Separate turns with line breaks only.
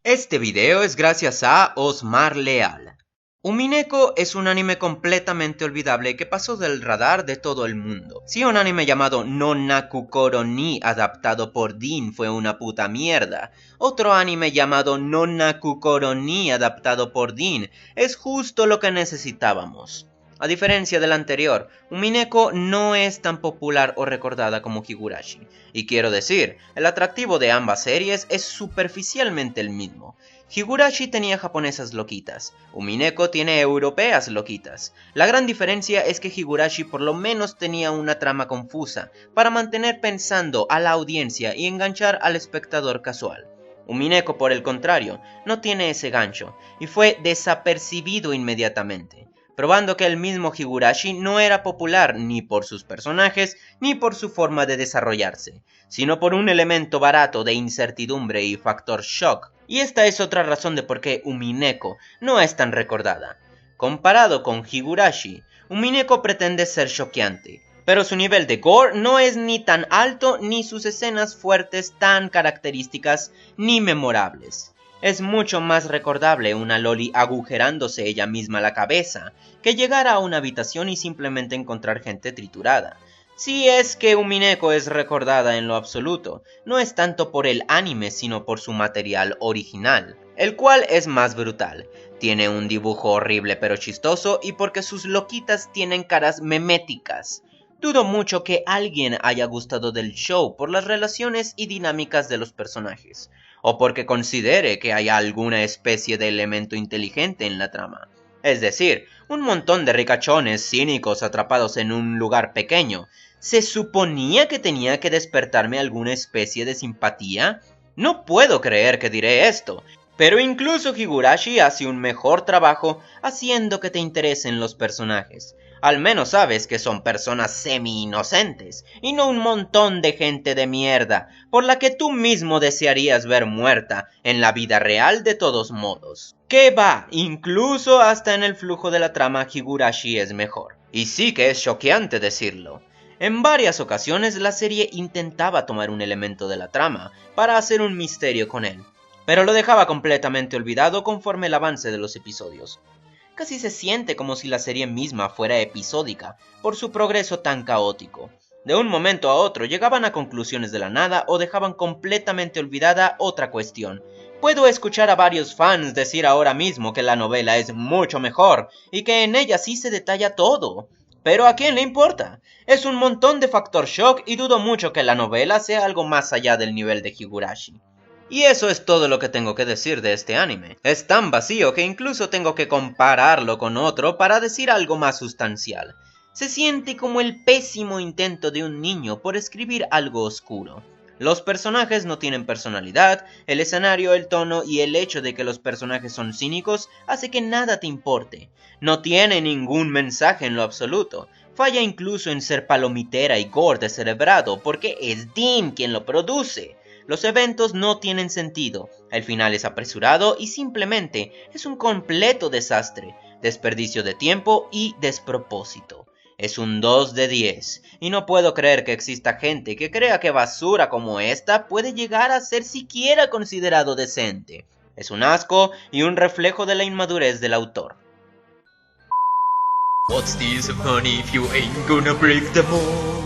Este video es gracias a Osmar Leal. Umineko es un anime completamente olvidable que pasó del radar de todo el mundo. Si un anime llamado Nonnakukoro ni adaptado por Dean fue una puta mierda, otro anime llamado Nonnakukoro ni adaptado por Dean es justo lo que necesitábamos. A diferencia del anterior, Umineko no es tan popular o recordada como Higurashi. Y quiero decir, el atractivo de ambas series es superficialmente el mismo. Higurashi tenía japonesas loquitas, Umineko tiene europeas loquitas. La gran diferencia es que Higurashi por lo menos tenía una trama confusa, para mantener pensando a la audiencia y enganchar al espectador casual. Umineko, por el contrario, no tiene ese gancho, y fue desapercibido inmediatamente, probando que el mismo Higurashi no era popular ni por sus personajes ni por su forma de desarrollarse, sino por un elemento barato de incertidumbre y factor shock. Y esta es otra razón de por qué Umineko no es tan recordada. Comparado con Higurashi, Umineko pretende ser choqueante, pero su nivel de gore no es ni tan alto ni sus escenas fuertes tan características ni memorables. Es mucho más recordable una loli agujerándose ella misma la cabeza que llegar a una habitación y simplemente encontrar gente triturada. Si es que Umineko es recordada en lo absoluto, no es tanto por el anime sino por su material original, el cual es más brutal. Tiene un dibujo horrible pero chistoso y porque sus loquitas tienen caras meméticas. Dudo mucho que alguien haya gustado del show por las relaciones y dinámicas de los personajes, o porque considere que hay alguna especie de elemento inteligente en la trama. Es decir, un montón de ricachones cínicos atrapados en un lugar pequeño. ¿Se suponía que tenía que despertarme alguna especie de simpatía? No puedo creer que diré esto, pero incluso Higurashi hace un mejor trabajo haciendo que te interesen los personajes. Al menos sabes que son personas semi-inocentes, y no un montón de gente de mierda, por la que tú mismo desearías ver muerta en la vida real de todos modos. ¿Qué va? Incluso hasta en el flujo de la trama Higurashi es mejor. Y sí que es choqueante decirlo. En varias ocasiones la serie intentaba tomar un elemento de la trama para hacer un misterio con él, pero lo dejaba completamente olvidado conforme el avance de los episodios. Casi se siente como si la serie misma fuera episódica, por su progreso tan caótico. De un momento a otro llegaban a conclusiones de la nada o dejaban completamente olvidada otra cuestión. Puedo escuchar a varios fans decir ahora mismo que la novela es mucho mejor y que en ella sí se detalla todo. Pero ¿a quién le importa? Es un montón de factor shock y dudo mucho que la novela sea algo más allá del nivel de Higurashi. Y eso es todo lo que tengo que decir de este anime. Es tan vacío que incluso tengo que compararlo con otro para decir algo más sustancial. Se siente como el pésimo intento de un niño por escribir algo oscuro. Los personajes no tienen personalidad, el escenario, el tono y el hecho de que los personajes son cínicos hace que nada te importe. No tiene ningún mensaje en lo absoluto. Falla incluso en ser palomitera y gore descerebrado porque es Dean quien lo produce. Los eventos no tienen sentido, el final es apresurado y simplemente es un completo desastre, desperdicio de tiempo y despropósito. Es un 2 de 10, y no puedo creer que exista gente que crea que basura como esta puede llegar a ser siquiera considerado decente. Es un asco y un reflejo de la inmadurez del autor.
What's the use of money if you ain't gonna break the mold?